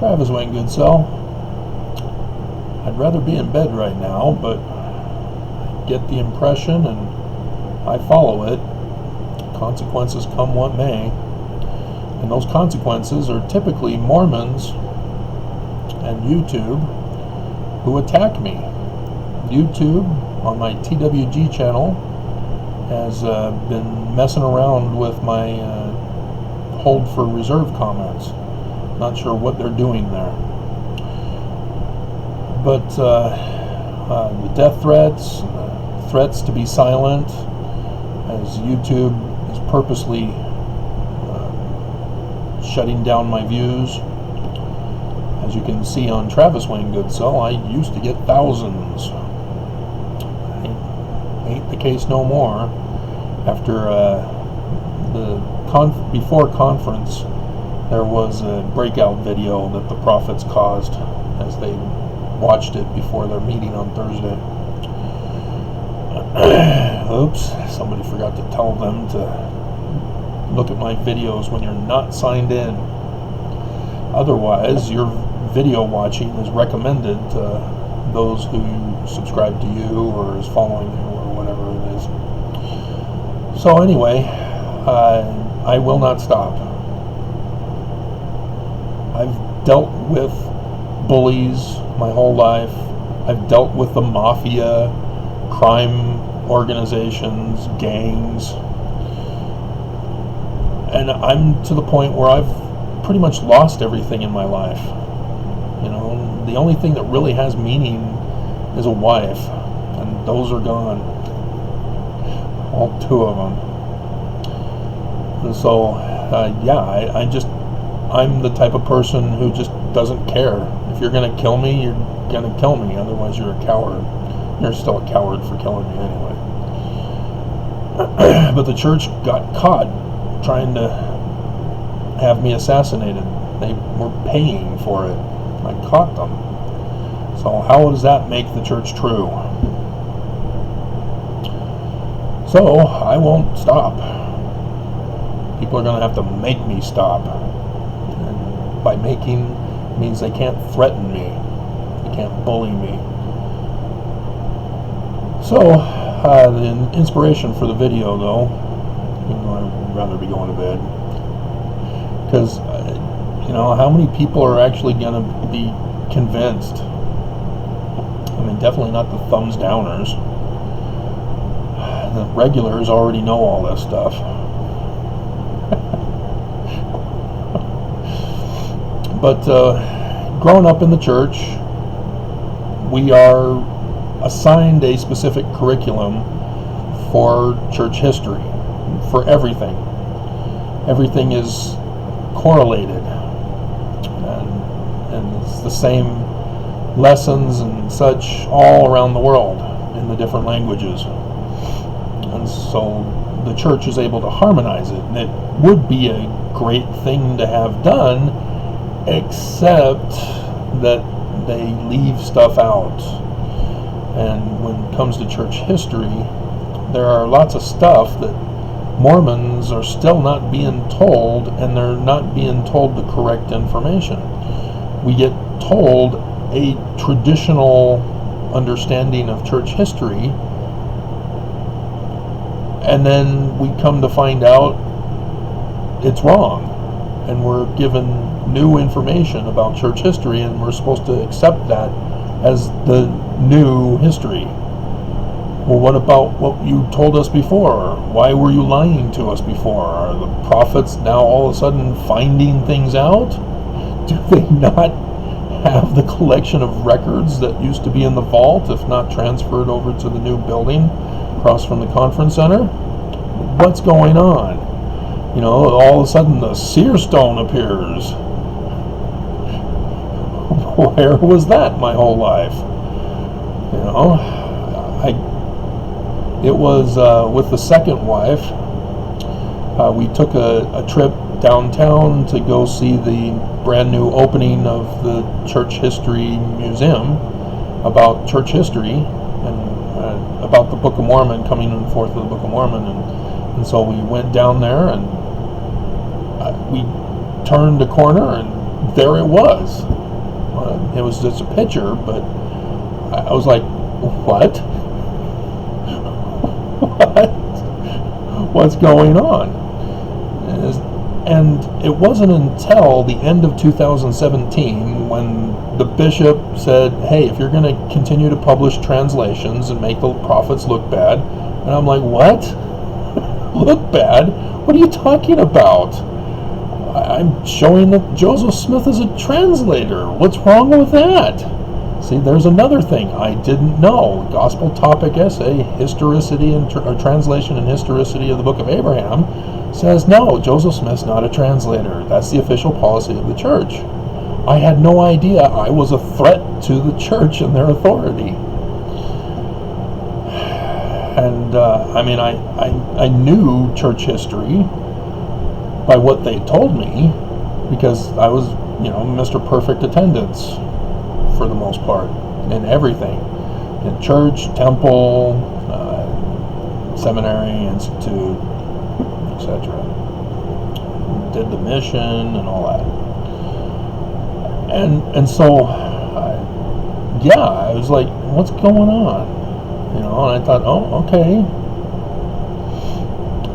Travis Wayne Goodsell. I'd rather be in bed right now, but I get the impression and I follow it. Consequences come what may. And those consequences are typically Mormons and YouTube who attack me. YouTube, on my TWG channel, has been messing around with my hold for reserve comments. Not sure what they're doing there. But the death threats, threats to be silent, as YouTube is purposely shutting down my views. As you can see on Travis Wayne Goodsell, I used to get thousands. Ain't the case no more. After before conference, there was a breakout video that the prophets caused as they watched it before their meeting on Thursday. Oops, somebody forgot to tell them to look at my videos when you're not signed in. Otherwise, your video watching is recommended to those who subscribe to you or is following you or whatever it is. So anyway, I will not stop. I've dealt with bullies my whole life. I've dealt with the mafia, crime organizations, gangs, and I'm to the point where I've pretty much lost everything in my life. You know, the only thing that really has meaning is a wife, and those are gone. All two of them. And so, I'm the type of person who just doesn't care. If you're going to kill me, you're going to kill me. Otherwise, you're a coward. You're still a coward for killing me anyway. But the church got caught trying to have me assassinated. They were paying for it. I caught them. So how does that make the church true? So I won't stop. People are going to have to make me stop. And by making means they can't threaten me. They can't bully me. So the inspiration for the video, though, I'd rather be going to bed. Because, how many people are actually going to be convinced? I mean, definitely not the thumbs downers. The regulars already know all this stuff. But growing up in the church, we are assigned a specific curriculum for church history, for everything. Everything is correlated, and it's the same lessons and such all around the world in the different languages. And so the church is able to harmonize it, and it would be a great thing to have done, except that they leave stuff out. And when it comes to church history, there are lots of stuff that Mormons are still not being told, and they're not being told the correct information. We get told a traditional understanding of church history, and then we come to find out it's wrong, and we're given new information about church history, and we're supposed to accept that as the new history. Well, what about what you told us before? Why were you lying to us before? Are the prophets now all of a sudden finding things out? Do they not have the collection of records that used to be in the vault, if not transferred over to the new building across from the conference center? What's going on? All of a sudden the seer stone appears. Where was that my whole life? It was with the second wife. We took a trip downtown to go see the brand new opening of the Church History Museum about church history and about the Book of Mormon, coming forth of the Book of Mormon. And so we went down there, and we turned a corner, and there it was. It was just a picture, but I was like, what? What? What's going on? And it wasn't until the end of 2017 when the bishop said, hey, if you're going to continue to publish translations and make the prophets look bad, and I'm like, what? Look bad? What are you talking about? I'm showing that Joseph Smith is a translator. What's wrong with that? See, there's another thing I didn't know. Gospel topic essay, historicity and translation and historicity of the Book of Abraham, says no, Joseph Smith's not a translator. That's the official policy of the church. I had no idea I was a threat to the church and their authority. And I knew church history by what they told me, because I was, Mr. Perfect Attendance for the most part in everything, in church, temple, seminary, institute, etc. Did the mission and all that, and so I was like, what's going on? And I thought, oh, okay.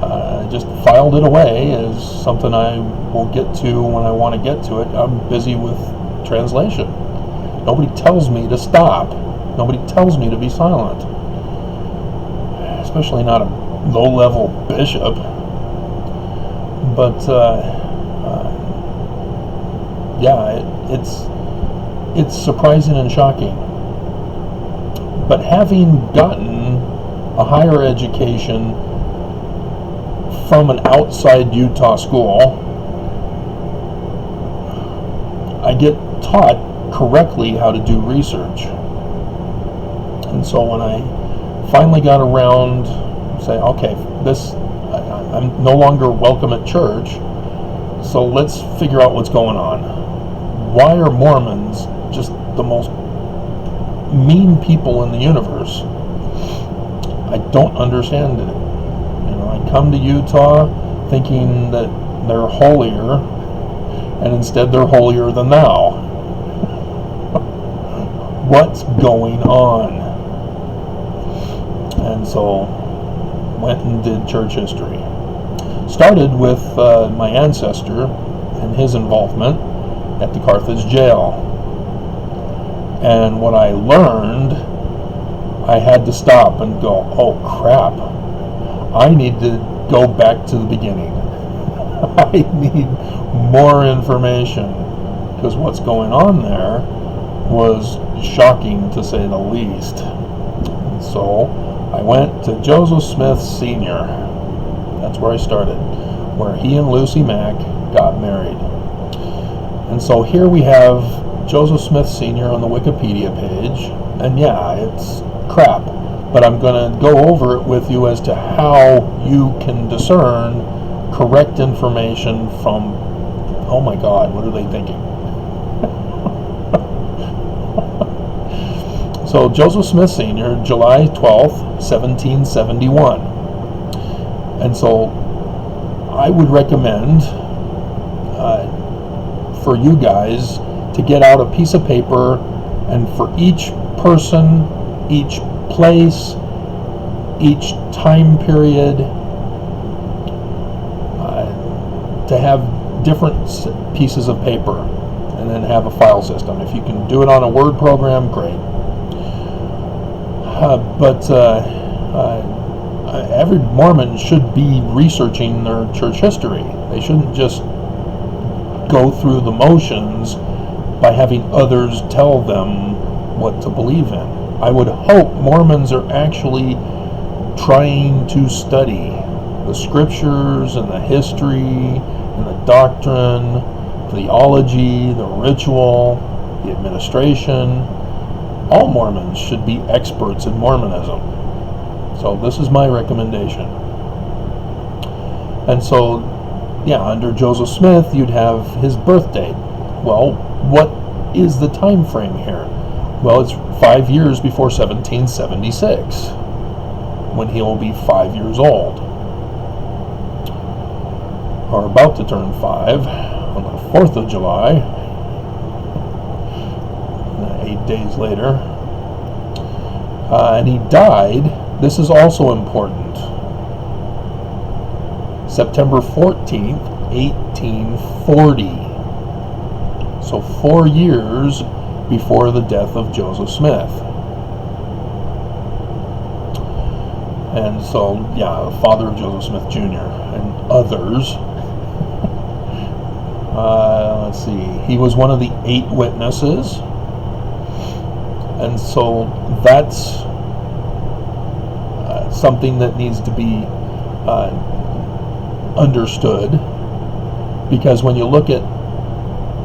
I just filed it away as something I will get to when I want to get to it. I'm busy with translation. Nobody tells me to stop. Nobody tells me to be silent. Especially not a low-level bishop. But, it's surprising and shocking. But having gotten a higher education from an outside Utah school, I get taught correctly how to do research. And so when I finally got around, say, okay, I'm no longer welcome at church, so let's figure out what's going on. Why are Mormons just the most mean people in the universe? I don't understand it. I come to Utah thinking that they're holier, and instead they're holier than thou. What's going on? And so went and did church history. Started with my ancestor and his involvement at the Carthage jail. And what I learned, I had to stop and go, oh crap, I need to go back to the beginning. I need more information, because what's going on there was shocking, to say the least. And so I went to Joseph Smith Sr. That's where I started, where he and Lucy Mack got married. And so here we have Joseph Smith Sr. on the Wikipedia page, and yeah, it's crap, but I'm going to go over it with you as to how you can discern correct information from, oh my God, what are they thinking? So Joseph Smith Sr., July 12th, 1771. And so I would recommend for you guys to get out a piece of paper, and for each person, each place, each time period, to have different pieces of paper, and then have a file system. If you can do it on a Word program, great. But every Mormon should be researching their church history. They shouldn't just go through the motions by having others tell them what to believe in. I would hope Mormons are actually trying to study the scriptures and the history and the doctrine, theology, the ritual, the administration. All Mormons should be experts in Mormonism. So this is my recommendation. And so, yeah, under Joseph Smith, you'd have his birth date. Well, what is the time frame here? Well, it's 5 years before 1776, when he will be 5 years old, or about to turn 5 on the 4th of July. 8 days later. And he died, this is also important, September 14th, 1840. So 4 years before the death of Joseph Smith. And so, yeah, the father of Joseph Smith Jr. and others. Let's see, he was one of the 8 witnesses. And so that's something that needs to be understood, because when you look at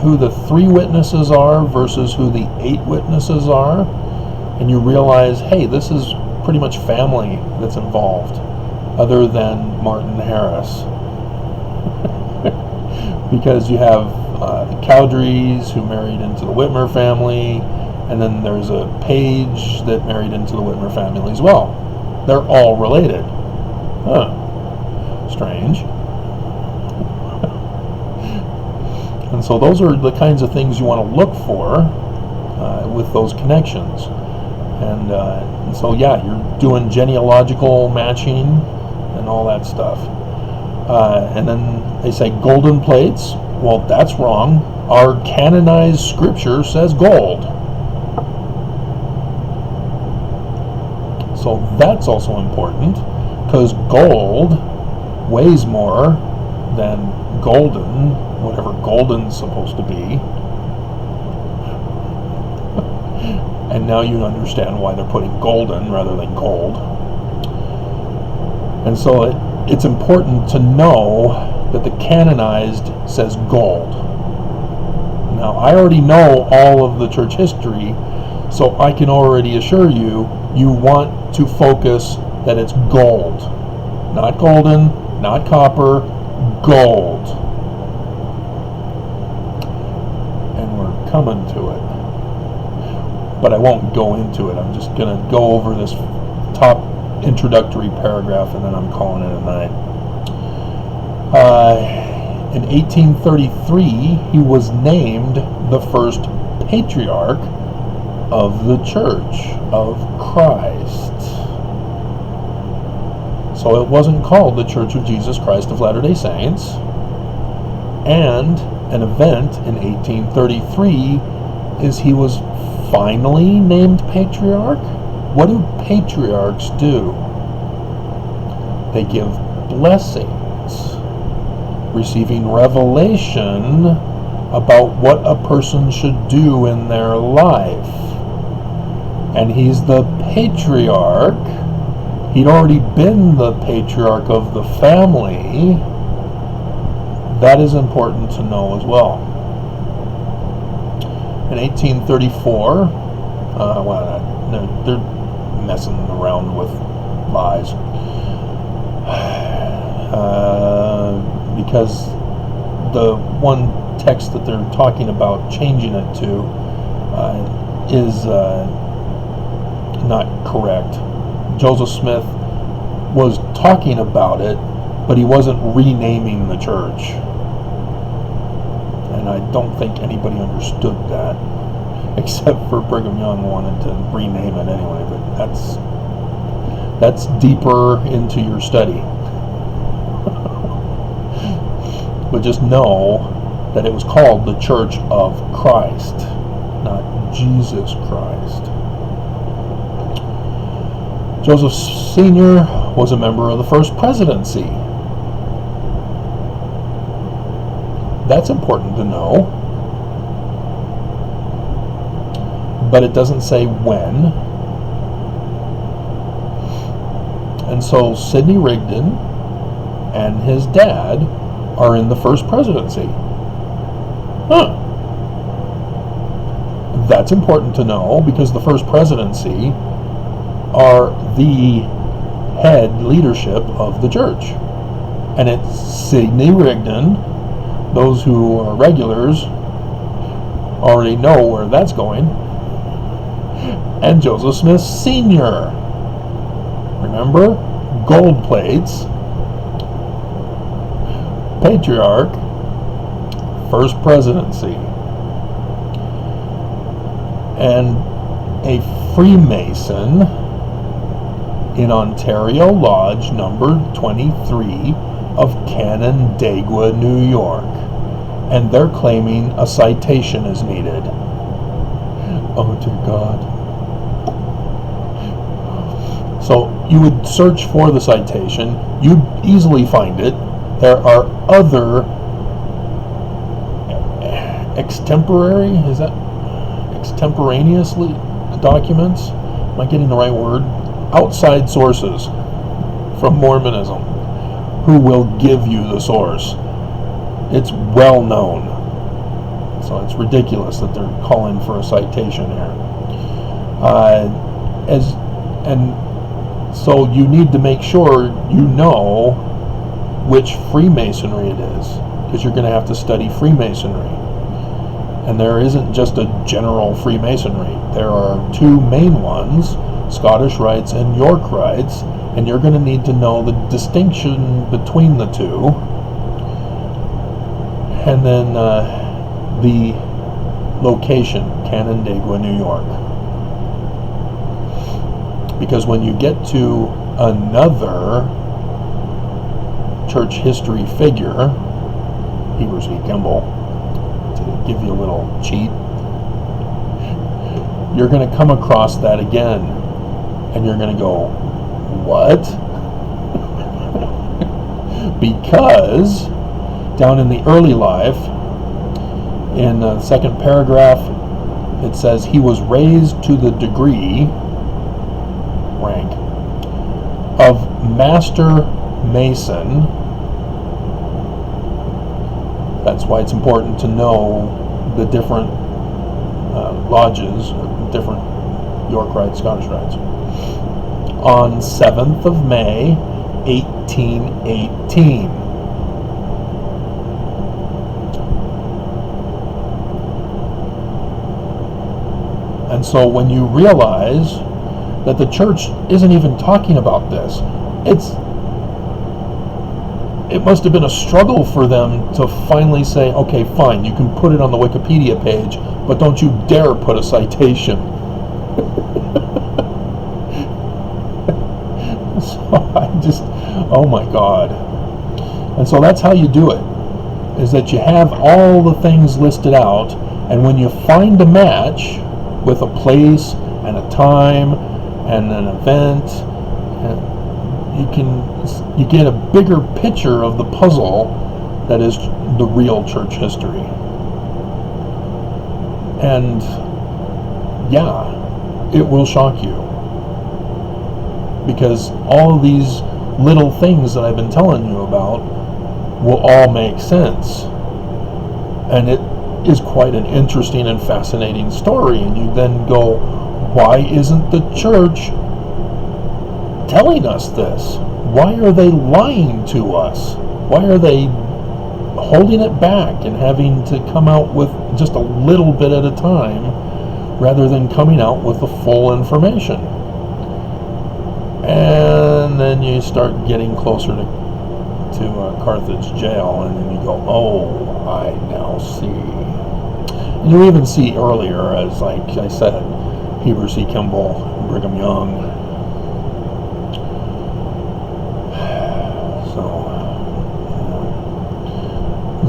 who the 3 witnesses are versus who the 8 witnesses are, and you realize, hey, this is pretty much family that's involved, other than Martin Harris. Because you have the Cowdreys, who married into the Whitmer family, and then there's a Page that married into the Whitmer family as well. They're all related. Huh. Strange. And so those are the kinds of things you want to look for with those connections. And so, yeah, you're doing genealogical matching and all that stuff. And then they say golden plates. Well, that's wrong. Our canonized scripture says gold. So that's also important, because gold weighs more than golden, whatever golden's supposed to be. And now you understand why they're putting golden rather than gold. And so it's important to know that the canonized says gold. Now, I already know all of the church history, so I can already assure you, you want to focus that it's gold. Not golden, not copper, gold. And we're coming to it. But I won't go into it. I'm just going to go over this top introductory paragraph, and then I'm calling it a night. In 1833, he was named the first Patriarch of the Church of Christ. So it wasn't called the Church of Jesus Christ of Latter-day Saints. And an event in 1833 is he was finally named Patriarch. What do patriarchs do? They give blessings, receiving revelation about what a person should do in their life. And he's the patriarch. He'd already been the patriarch of the family. That is important to know as well. In 1834, they're messing around with lies. Because the one text that they're talking about changing it to is not correct. Joseph Smith was talking about it, but he wasn't renaming the church. And I don't think anybody understood that, except for Brigham Young wanted to rename it anyway, but that's deeper into your study. But just know that it was called the Church of Christ, not Jesus Christ. Joseph Sr. was a member of the First Presidency. That's important to know. But it doesn't say when. And so Sidney Rigdon and his dad are in the First Presidency. Huh. That's important to know, because the First Presidency are the head leadership of the church. And it's Sidney Rigdon. Those who are regulars already know where that's going. And Joseph Smith Sr. Remember? Gold plates. Patriarch. First Presidency. and a Freemason in Ontario Lodge number 23 of Canandaigua, New York. And they're claiming a citation is needed. Oh dear God. So you would search for the citation. You'd easily find it. There are other extemporaneously documents, am I getting the right word? Outside sources from Mormonism who will give you the source. It's well known. So it's ridiculous that they're calling for a citation here. So you need to make sure you know which Freemasonry it is, because you're going to have to study Freemasonry. And there isn't just a general Freemasonry. There are two main ones, Scottish Rites and York Rites, and you're going to need to know the distinction between the two. And then the location, Canandaigua, New York. Because when you get to another church history figure, Heber C. Kimball, to give you a little cheat, you're going to come across that again, and you're going to go, what? Because down in the early life, in the second paragraph, it says he was raised to the degree, rank, of Master Mason. That's why it's important to know the different lodges, different York Rites, Scottish Rites. On 7th of May, 1818. And so when you realize that the church isn't even talking about this, it must have been a struggle for them to finally say, okay, fine, you can put it on the Wikipedia page, but don't you dare put a citation. So oh my God. And so that's how you do it, is that you have all the things listed out, and when you find a match with a place and a time and an event, you get a bigger picture of the puzzle that is the real church history. And yeah, it will shock you, because all these little things that I've been telling you about will all make sense, and it is quite an interesting and fascinating story. And you then go, why isn't the church telling us this? Why are they lying to us? Why are they holding it back and having to come out with just a little bit at a time rather than coming out with the full information? And then you start getting closer to Carthage jail, and then you go, oh, I now see. And you even see earlier, as like I said, Heber C. Kimball, Brigham Young.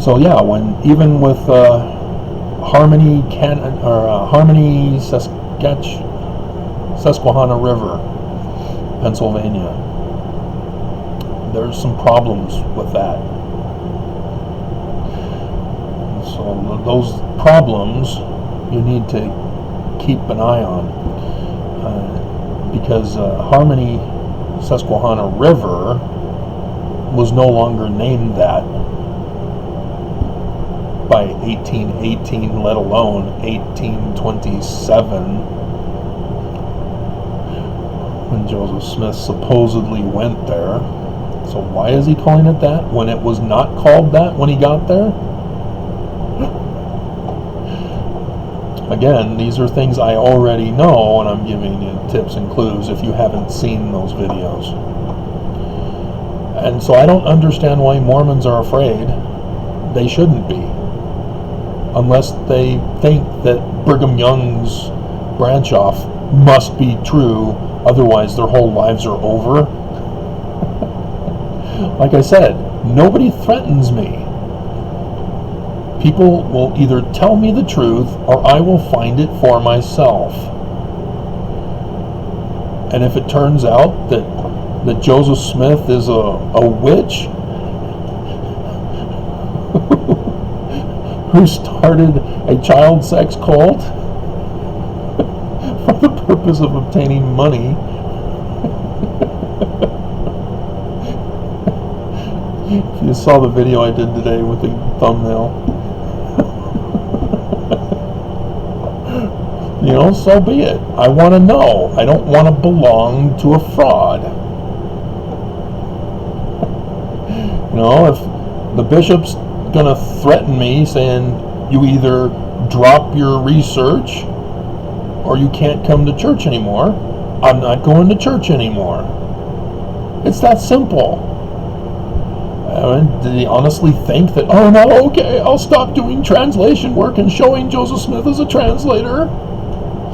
So yeah, even with Harmony Susquehanna River, Pennsylvania, there's some problems with that. So those problems you need to keep an eye on, because Harmony Susquehanna River was no longer named that by 1818, let alone 1827, when Joseph Smith supposedly went there. So why is he calling it that when it was not called that when he got there? Again, these are things I already know, and I'm giving you tips and clues if you haven't seen those videos. And so I don't understand why Mormons are afraid. They shouldn't be, unless they think that Brigham Young's branch off must be true, otherwise their whole lives are over. Like I said, nobody threatens me. People will either tell me the truth or I will find it for myself. And if it turns out that Joseph Smith is a witch who started a child sex cult for the purpose of obtaining money, if you saw the video I did today with the thumbnail, so be it. I want to know. I don't want to belong to a fraud. If the bishop's going to threaten me saying, you either drop your research or you can't come to church anymore, I'm not going to church anymore. It's that simple. Did he honestly think that, oh no, okay, I'll stop doing translation work and showing Joseph Smith as a translator?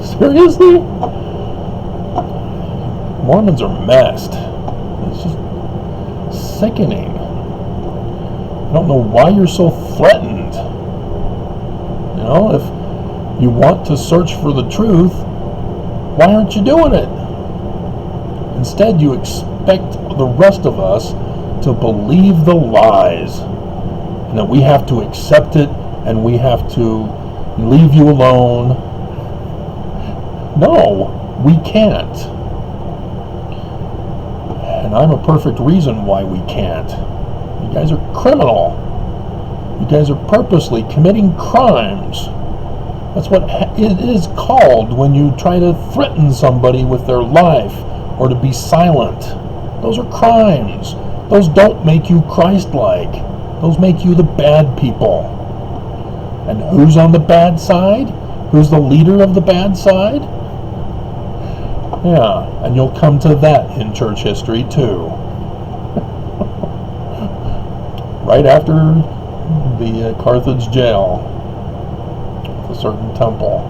Seriously? Mormons are messed. It's just sickening. I don't know why you're so threatened. If you want to search for the truth, why aren't you doing it? Instead, you expect the rest of us to believe the lies, and that we have to accept it, and we have to leave you alone. No, we can't. And I'm a perfect reason why we can't. You guys are criminal. You guys are purposely committing crimes. That's what it is called when you try to threaten somebody with their life or to be silent. Those are crimes. Those don't make you Christ-like. Those make you the bad people. And who's on the bad side? Who's the leader of the bad side? Yeah, and you'll come to that in church history too. Right after the Carthage jail, with a certain temple.